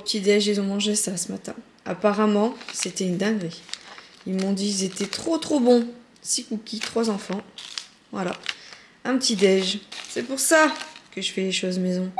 petit-déj, ils ont mangé ça ce matin. Apparemment, c'était une dinguerie. Ils m'ont dit qu'ils étaient trop bons. 6 cookies, 3 enfants. Voilà. Un petit-déj. C'est pour ça que je fais les choses maison.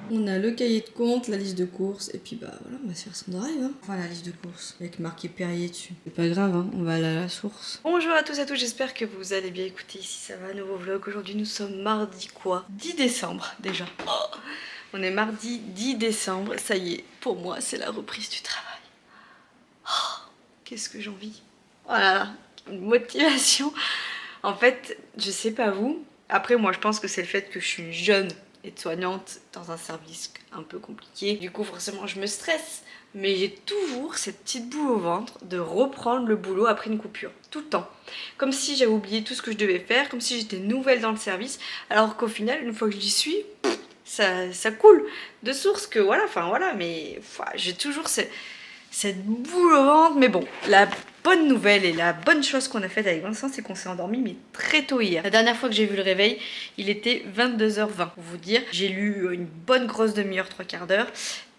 On a le cahier de compte, la liste de courses, et puis bah voilà, on va se faire son drive. Hein. Enfin, la liste de courses, avec marqué Perrier dessus. C'est pas grave, hein, on va aller à la source. Bonjour à tous et à toutes, j'espère que vous allez bien. Écoutez, ici ça va, nouveau vlog. Aujourd'hui nous sommes mardi quoi 10 décembre déjà. Oh, on est mardi 10 décembre, ça y est, pour moi c'est la reprise du travail. Oh, qu'est-ce que j'en vis. Oh là là, une motivation. En fait, je sais pas vous, après moi je pense que c'est le fait que je suis jeune aide-soignante dans un service un peu compliqué. Du coup forcément je me stresse, mais j'ai toujours cette petite boule au ventre de reprendre le boulot après une coupure, tout le temps. Comme si j'avais oublié tout ce que je devais faire, comme si j'étais nouvelle dans le service, alors qu'au final une fois que j'y suis, ça coule de source que voilà, enfin voilà, mais j'ai toujours cette boule au ventre. Mais bon, la bonne nouvelle et la bonne chose qu'on a faite avec Vincent, c'est qu'on s'est endormi mais très tôt hier. La dernière fois que j'ai vu le réveil, il était 22h20 pour vous dire. J'ai lu une bonne grosse demi-heure, 3/4 d'heure.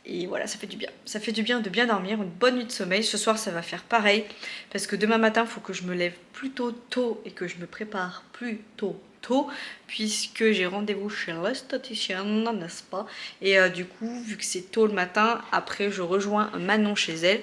Et voilà, ça fait du bien. Ça fait du bien de bien dormir, une bonne nuit de sommeil. Ce soir, ça va faire pareil. Parce que demain matin, il faut que je me lève plutôt tôt et que je me prépare plutôt tôt. Puisque j'ai rendez-vous chez l'esthéticienne, n'est-ce pas? Et du coup, vu que c'est tôt le matin, après je rejoins Manon chez elle.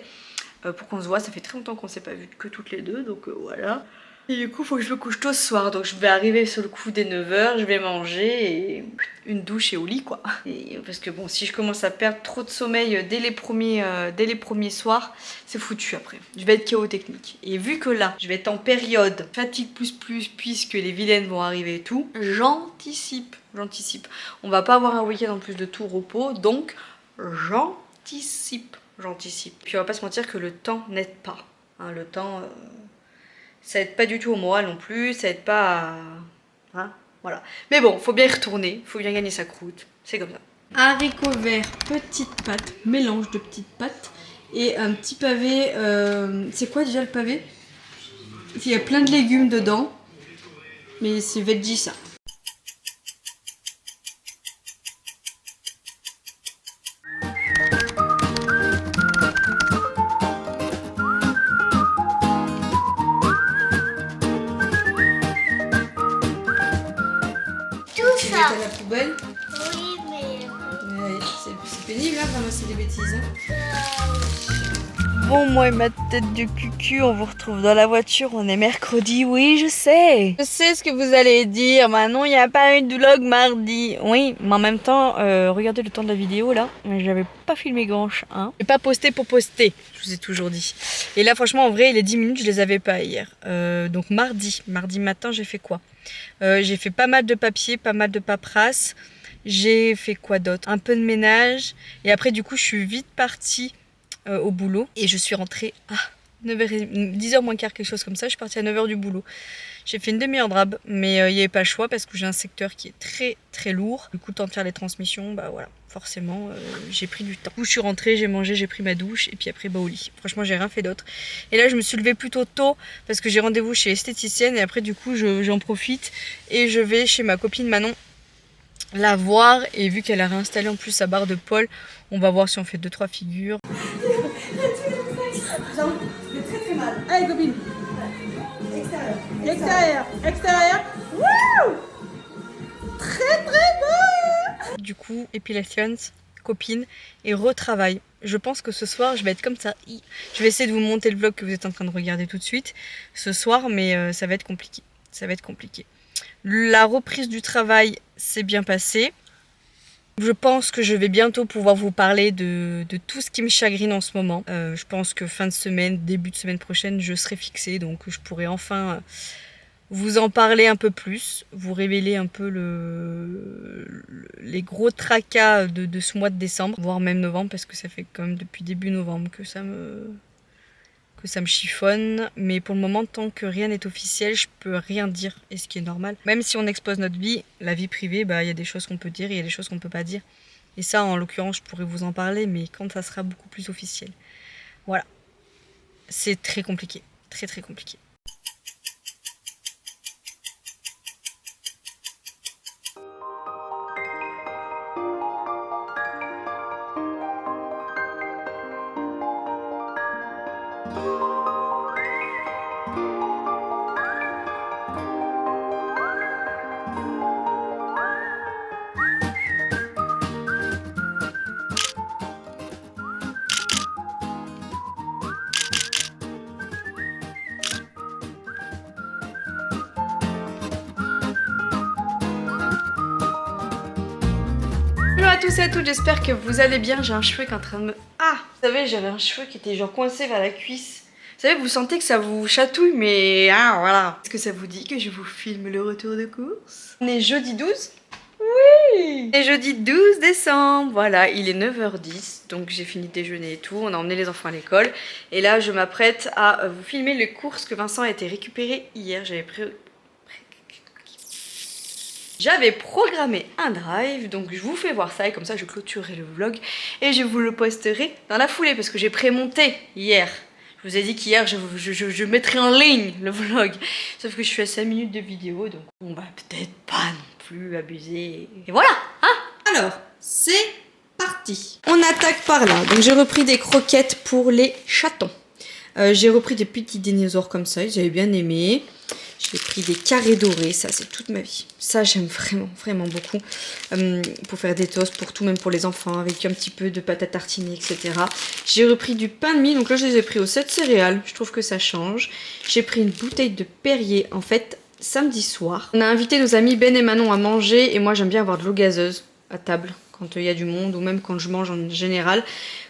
Pour qu'on se voit, ça fait très longtemps qu'on s'est pas vu que toutes les deux, donc voilà. Et du coup, il faut que je me couche tôt ce soir, donc je vais arriver sur le coup des 9h, je vais manger et une douche et au lit quoi. Et parce que bon, si je commence à perdre trop de sommeil dès les premiers soirs, c'est foutu après. Je vais être KO technique. Et vu que là, je vais être en période fatigue plus puisque les vilaines vont arriver et tout, j'anticipe. On va pas avoir un week-end en plus de tout repos, donc j'anticipe. Puis on va pas se mentir que le temps n'aide pas. Hein, le temps, ça aide pas du tout au moral non plus, ça aide pas à... Hein, voilà. Mais bon, faut bien y retourner, faut bien gagner sa croûte, c'est comme ça. Haricots verts, petites pâtes, mélange de petites pâtes et un petit pavé. C'est quoi déjà le pavé? Il y a plein de légumes dedans, mais c'est veggie ça. À la poubelle. Oui, mais... Ouais, c'est pénible hein, ramasser des bêtises. Hein. Bon, moi et ma tête de cucu, on vous retrouve dans la voiture, on est mercredi, oui je sais. Je sais ce que vous allez dire, Manon, il n'y a pas eu de vlog mardi. Oui, mais en même temps, regardez le temps de la vidéo là, j'avais pas filmé grand-chose. Hein. J'ai pas posté pour poster, je vous ai toujours dit. Et là franchement en vrai, les 10 minutes je les avais pas hier. Donc mardi matin j'ai fait quoi? J'ai fait pas mal de papier, pas mal de paperasse. J'ai fait quoi d'autre? Un peu de ménage. Et après, du coup, je suis vite partie au boulot. Et je suis rentrée à 10h moins quart, quelque chose comme ça. Je suis partie à 9h du boulot. J'ai fait une demi-heure de rab, mais il n'y avait pas le choix parce que j'ai un secteur qui est très lourd. Du coup, temps de faire les transmissions, bah voilà, forcément, j'ai pris du temps. Du coup, je suis rentrée, j'ai mangé, j'ai pris ma douche et puis après, bah au lit. Franchement, j'ai rien fait d'autre. Et là, je me suis levée plutôt tôt parce que j'ai rendez-vous chez l'esthéticienne et après, du coup, j'en profite et je vais chez ma copine Manon la voir. Et vu qu'elle a réinstallé en plus sa barre de Paul, on va voir si on fait 2-3 figures. Très mal. Allez, copine. Extérieur. Wouh! Très beau! Du coup, épilation, copine et retravail. Je pense que ce soir, je vais être comme ça. Je vais essayer de vous monter le vlog que vous êtes en train de regarder tout de suite ce soir, mais ça va être compliqué. La reprise du travail s'est bien passée. Je pense que je vais bientôt pouvoir vous parler de tout ce qui me chagrine en ce moment. Je pense que fin de semaine, début de semaine prochaine, je serai fixée. Donc je pourrai enfin vous en parler un peu plus. Vous révéler un peu les gros tracas de ce mois de décembre. Voire même novembre, parce que ça fait quand même depuis début novembre que ça me chiffonne. Mais pour le moment, tant que rien n'est officiel, je peux rien dire, et ce qui est normal. Même si on expose notre vie, la vie privée, bah, y a des choses qu'on peut dire et il y a des choses qu'on peut pas dire. Et ça, en l'occurrence, je pourrais vous en parler, mais quand ça sera beaucoup plus officiel. Voilà. C'est très compliqué. Très compliqué. tous et à toutes, j'espère que vous allez bien. J'ai un cheveu qui est en train de me... Ah, vous savez, j'avais un cheveu qui était genre coincé vers la cuisse. Vous savez, vous sentez que ça vous chatouille, mais ah, voilà. Est-ce que ça vous dit que je vous filme le retour de course? On est jeudi 12. Oui. Et jeudi 12 décembre, voilà, il est 9h10, donc j'ai fini de déjeuner et tout, on a emmené les enfants à l'école. Et là, je m'apprête à vous filmer les courses que Vincent a été récupéré hier. J'avais programmé un drive, donc je vous fais voir ça et comme ça je clôturerai le vlog et je vous le posterai dans la foulée parce que j'ai prémonté hier. Je vous ai dit qu'hier je mettrai en ligne le vlog, sauf que je suis à 5 minutes de vidéo donc on va peut-être pas non plus abuser. Et voilà, hein. Alors, c'est parti. On attaque par là, donc j'ai repris des croquettes pour les chatons. J'ai repris des petits dinosaures comme ça, j'avais bien aimé. J'ai pris des carrés dorés, ça c'est toute ma vie. Ça j'aime vraiment beaucoup. Pour faire des toasts, pour tout, même pour les enfants, avec un petit peu de pâte à tartiner, etc. J'ai repris du pain de mie, donc là je les ai pris au 7 céréales, je trouve que ça change. J'ai pris une bouteille de Perrier, en fait, samedi soir. On a invité nos amis Ben et Manon à manger, et moi j'aime bien avoir de l'eau gazeuse à table, quand il y a du monde, ou même quand je mange en général.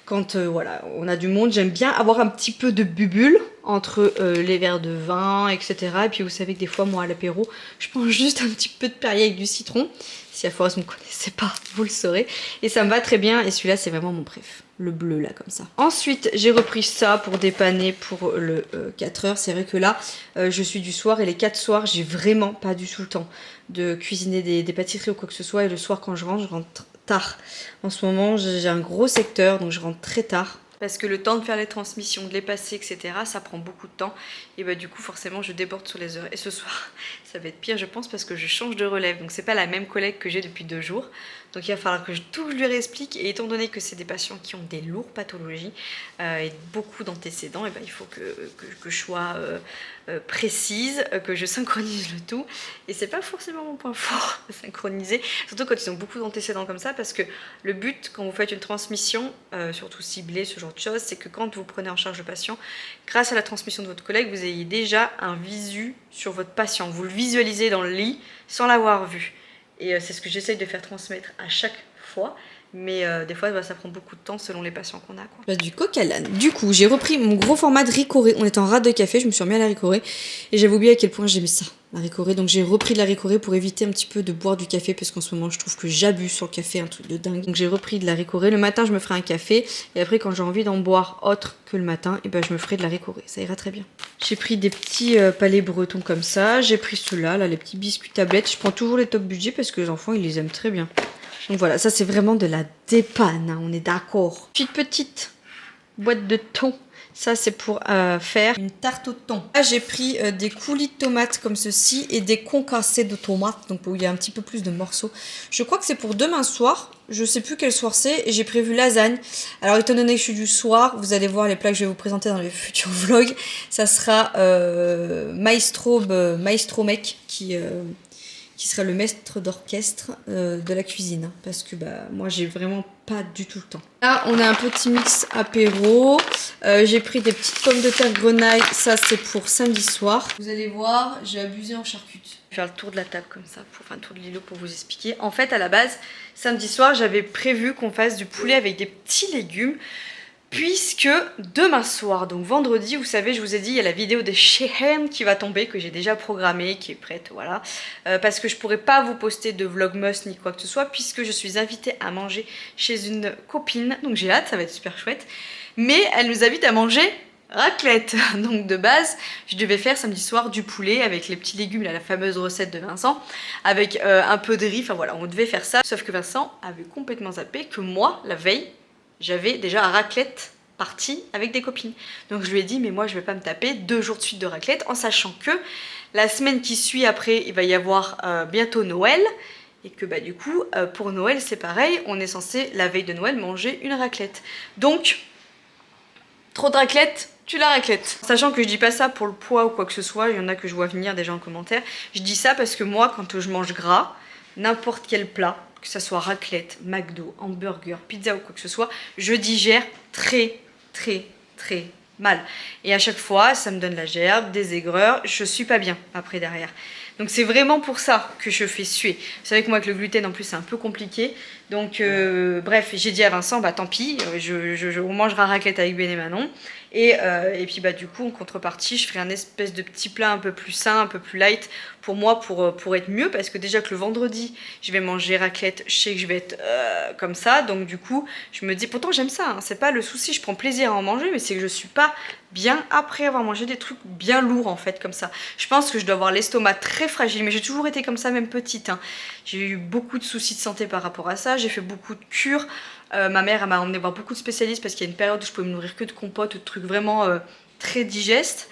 Quand voilà, on a du monde, j'aime bien avoir un petit peu de bubule entre les verres de vin, etc. Et puis vous savez que des fois, moi à l'apéro, je prends juste un petit peu de Perrier avec du citron. Si à force vous ne connaissez pas, vous le saurez. Et ça me va très bien, et celui-là c'est vraiment mon préf. Le bleu là, comme ça. Ensuite, j'ai repris ça pour dépanner pour le 4h. C'est vrai que là, je suis du soir, et les 4 soirs, j'ai vraiment pas du tout le temps de cuisiner des pâtisseries ou quoi que ce soit. Et le soir, quand je rentre tard. En ce moment, j'ai un gros secteur, donc je rentre très tard. Parce que le temps de faire les transmissions, de les passer, etc., ça prend beaucoup de temps. Et bah du coup, forcément, je déborde sur les heures. Et ce soir, ça va être pire, je pense, parce que je change de relève. Donc c'est pas la même collègue que j'ai depuis 2 jours. Donc il va falloir que tout je lui réexplique. Et étant donné que c'est des patients qui ont des lourdes pathologies et beaucoup d'antécédents, et bah, il faut que je sois précise, que je synchronise le tout. Et c'est pas forcément mon point fort, de synchroniser. Surtout quand ils ont beaucoup d'antécédents comme ça. Parce que le but, quand vous faites une transmission, surtout ciblée, ce genre de choses, c'est que quand vous prenez en charge le patient, grâce à la transmission de votre collègue, vous ayez déjà un visu sur votre patient. Vous le visualisez dans le lit sans l'avoir vu. Et c'est ce que j'essaye de faire transmettre à chaque fois. Mais des fois, bah, ça prend beaucoup de temps selon les patients qu'on a, quoi. Bah, du coq à l'âne. Du coup, j'ai repris mon gros format de ricoré. On est en rade de café, je me suis remis à la ricoré. Et j'avais oublié à quel point j'aimais ça, la ricoré. Donc j'ai repris de la ricoré pour éviter un petit peu de boire du café. Parce qu'en ce moment, je trouve que j'abuse sur le café, un truc de dingue. Donc j'ai repris de la ricoré. Le matin, je me ferai un café. Et après, quand j'ai envie d'en boire autre que le matin, et ben, je me ferai de la ricoré. Ça ira très bien. J'ai pris des petits palets bretons comme ça. J'ai pris ceux-là, là, les petits biscuits tablettes. Je prends toujours les top budget parce que les enfants, ils les aiment très bien. Donc voilà, ça c'est vraiment de la dépanne, hein, on est d'accord. Petite boîte de thon. Ça c'est pour faire une tarte au thon. Là j'ai pris des coulis de tomates comme ceci et des concassés de tomates. Donc où il y a un petit peu plus de morceaux. Je crois que c'est pour demain soir. Je sais plus quel soir c'est. Et j'ai prévu lasagne. Alors étant donné que je suis du soir, vous allez voir les plats que je vais vous présenter dans les futurs vlogs. Ça sera Maestro Mec qui sera le maître d'orchestre de la cuisine. Parce que bah, moi, j'ai vraiment pas du tout le temps. Là, on a un petit mix apéro. J'ai pris des petites pommes de terre grenaille. Ça, c'est pour samedi soir. Vous allez voir, j'ai abusé en charcutes. Je vais faire le tour de la table comme ça, enfin le tour de l'îlot pour vous expliquer. En fait, à la base, samedi soir, j'avais prévu qu'on fasse du poulet avec des petits légumes. Puisque demain soir, donc vendredi, vous savez, je vous ai dit, il y a la vidéo de Shehem qui va tomber, que j'ai déjà programmée, qui est prête, voilà. Parce que je pourrais pas vous poster de vlogmas ni quoi que ce soit, puisque je suis invitée à manger chez une copine. Donc j'ai hâte, ça va être super chouette. Mais elle nous invite à manger raclette. Donc de base, je devais faire samedi soir du poulet avec les petits légumes, là, la fameuse recette de Vincent, avec un peu de riz, enfin voilà, on devait faire ça. Sauf que Vincent avait complètement zappé que moi, la veille, j'avais déjà un raclette parti avec des copines. Donc je lui ai dit, mais moi je vais pas me taper 2 jours de suite de raclette, en sachant que la semaine qui suit après, il va y avoir bientôt Noël. Et que bah du coup, pour Noël c'est pareil, on est censé la veille de Noël manger une raclette. Donc, trop de raclette, tu la raclette. Sachant que je dis pas ça pour le poids ou quoi que ce soit, il y en a que je vois venir déjà en commentaire. Je dis ça parce que moi, quand je mange gras, n'importe quel plat, que ça soit raclette, McDo, hamburger, pizza ou quoi que ce soit, je digère très mal. Et à chaque fois, ça me donne la gerbe, des aigreurs, je suis pas bien après derrière. Donc c'est vraiment pour ça que je fais suer. Vous savez que moi avec le gluten en plus c'est un peu compliqué. Donc bref, j'ai dit à Vincent, bah tant pis, on mangera raclette avec Ben et Manon. Et puis bah du coup en contrepartie je ferai un espèce de petit plat un peu plus sain, un peu plus light pour moi pour être mieux, parce que déjà que le vendredi je vais manger raclette, je sais que je vais être comme ça, donc du coup je me dis, pourtant j'aime ça, hein, c'est pas le souci, je prends plaisir à en manger, mais c'est que je suis pas bien après avoir mangé des trucs bien lourds en fait comme ça. Je pense que je dois avoir l'estomac très fragile, mais j'ai toujours été comme ça même petite, hein. J'ai eu beaucoup de soucis de santé par rapport à ça, j'ai fait beaucoup de cures. Ma mère elle m'a emmené voir beaucoup de spécialistes parce qu'il y a une période où je pouvais me nourrir que de compotes ou de trucs vraiment très digestes.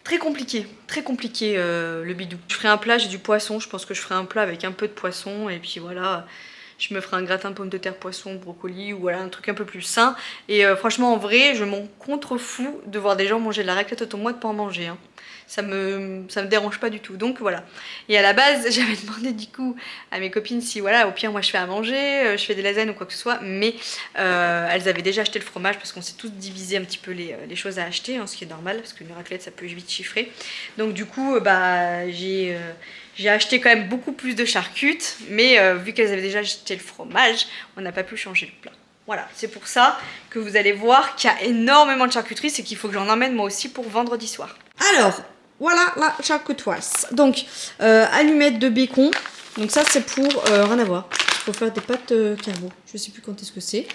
Très compliqué le bidou. Je ferai un plat, j'ai du poisson, je pense que je ferai un plat avec un peu de poisson et puis voilà, je me ferai un gratin de pommes de terre, poisson, brocoli ou voilà un truc un peu plus sain. Et franchement en vrai, je m'en contrefous de voir des gens manger de la raclette au mois de pas en manger, hein. Ça me dérange pas du tout, donc voilà. Et à la base j'avais demandé du coup à mes copines si voilà, au pire moi je fais à manger, je fais des lasagnes ou quoi que ce soit, mais elles avaient déjà acheté le fromage parce qu'on s'est tous divisé un petit peu les choses à acheter, hein, ce qui est normal parce qu'une raclette ça peut vite chiffrer. Donc du coup bah j'ai acheté quand même beaucoup plus de charcutes, mais vu qu'elles avaient déjà acheté le fromage, on n'a pas pu changer le plat. Voilà, c'est pour ça que vous allez voir qu'il y a énormément de charcuterie, c'est qu'il faut que j'en emmène moi aussi pour vendredi soir. Alors, voilà la charcutoise. Donc, allumettes de bacon. Donc ça, c'est pour rien à voir. Il faut faire des pâtes carbo. Je sais plus quand est-ce que c'est.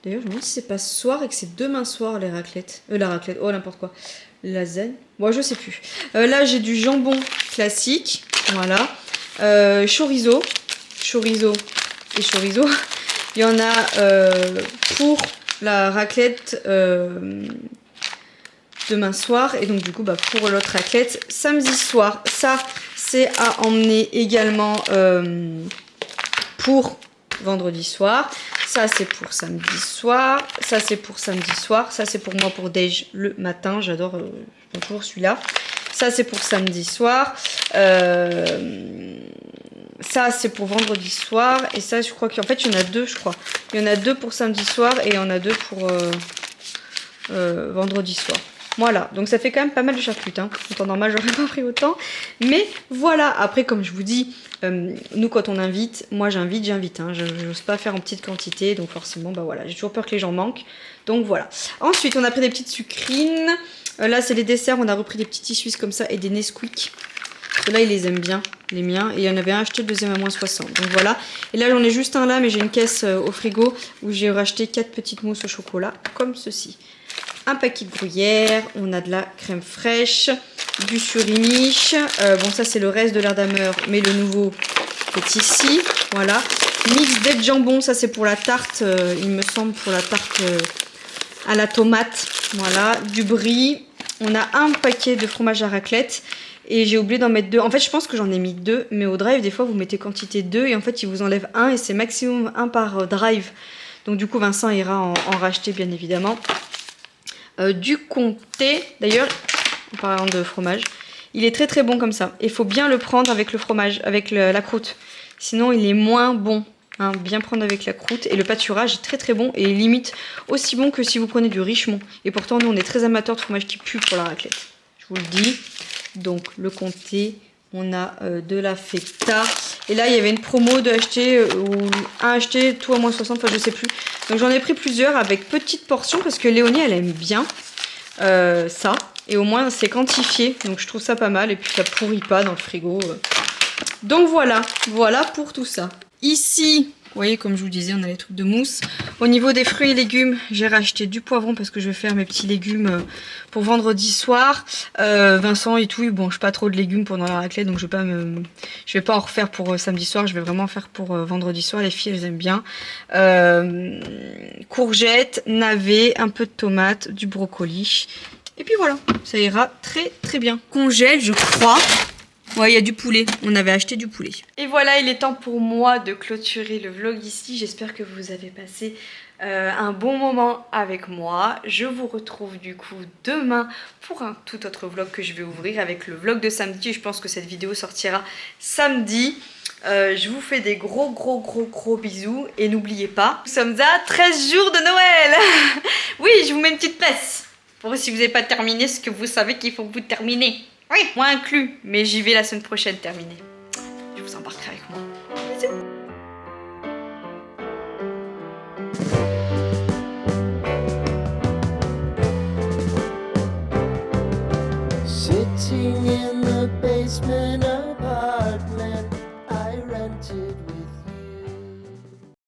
D'ailleurs, je me demande si c'est pas ce soir et que c'est demain soir les raclettes. La raclette, oh n'importe quoi. Lasagne. Bon, je sais plus. Là, j'ai du jambon classique. Voilà. Chorizo. Chorizo et chorizo. Il y en a pour la raclette demain soir. Et donc du coup, bah, pour l'autre raclette, samedi soir. Ça, c'est à emmener également pour vendredi soir. Ça, c'est pour samedi soir. Ça, c'est pour samedi soir. Ça, c'est pour moi pour déj le matin. J'adore toujours celui-là. Ça, c'est pour samedi soir. Ça, c'est pour vendredi soir. Et ça, je crois qu'en fait, il y en a deux, je crois. Il y en a deux pour samedi soir et il y en a deux pour vendredi soir. Voilà, donc ça fait quand même pas mal de charcutes, hein. En temps normal, j'aurais pas pris autant. Mais voilà, après, comme je vous dis, nous, quand on invite, moi, j'invite, hein. Je n'ose pas faire en petite quantité. Donc forcément, bah voilà, j'ai toujours peur que les gens manquent. Donc voilà. Ensuite, on a pris des petites sucrines. Là, c'est les desserts. On a repris des petits tissus comme ça et des Nesquik. Ceux-là, ils les aiment bien, les miens. Et il y en avait un acheté, le deuxième à moins 60. Donc voilà. Et là, j'en ai juste un là, mais j'ai une caisse au frigo où j'ai racheté 4 petites mousses au chocolat, comme ceci. Un paquet de gruyère, on a de la crème fraîche, du surimi. Bon, ça, c'est le reste de l'Erdammer, mais le nouveau est ici. Voilà. Mix d'ailes jambon, ça, c'est pour la tarte, il me semble, pour la tarte à la tomate. Voilà. Du brie. On a un paquet de fromage à raclette. Et j'ai oublié d'en mettre 2. En fait, je pense que j'en ai mis 2. Mais au drive, des fois, vous mettez quantité 2. Et en fait, il vous enlève 1. Et c'est maximum 1 par drive. Donc, du coup, Vincent ira en racheter, bien évidemment. Du comté. D'ailleurs, en parlant de fromage, il est très très bon comme ça. Il faut bien le prendre avec le fromage, avec la croûte. Sinon, il est moins bon. Hein, bien prendre avec la croûte. Et le pâturage est très très bon. Et limite aussi bon que si vous prenez du Richemont. Et pourtant, nous, on est très amateurs de fromage qui pue pour la raclette. Je vous le dis. Donc le comté, on a de la feta. Et là il y avait une promo de acheter ou un acheter tout à moins 60, enfin je sais plus. Donc j'en ai pris plusieurs avec petites portions parce que Léonie elle aime bien ça. Et au moins c'est quantifié, donc je trouve ça pas mal. Et puis ça pourrit pas dans le frigo. Donc voilà pour tout ça. Ici, vous voyez, comme je vous disais, on a les trucs de mousse. Au niveau des fruits et légumes, j'ai racheté du poivron parce que je vais faire mes petits légumes pour vendredi soir. Vincent et tout, il mange pas trop de légumes pendant la raclette, donc je vais pas en refaire pour samedi soir. Je vais vraiment faire pour vendredi soir. Les filles, elles aiment bien. Courgettes, navets, un peu de tomates, du brocoli. Et puis voilà, ça ira très très bien. Congèle, je crois. Ouais, il y a du poulet. On avait acheté du poulet. Et voilà, il est temps pour moi de clôturer le vlog ici. J'espère que vous avez passé un bon moment avec moi. Je vous retrouve du coup demain pour un tout autre vlog que je vais ouvrir avec le vlog de samedi. Je pense que cette vidéo sortira samedi. Je vous fais des gros bisous. Et n'oubliez pas, nous sommes à 13 jours de Noël. Oui, je vous mets une petite presse. Pour si vous n'avez pas terminé ce que vous savez qu'il faut que vous terminez. Oui, moi inclus, mais j'y vais la semaine prochaine terminer. Je vous embarquerai avec moi. Bisous. Waiting in the basement apartment I rented with you.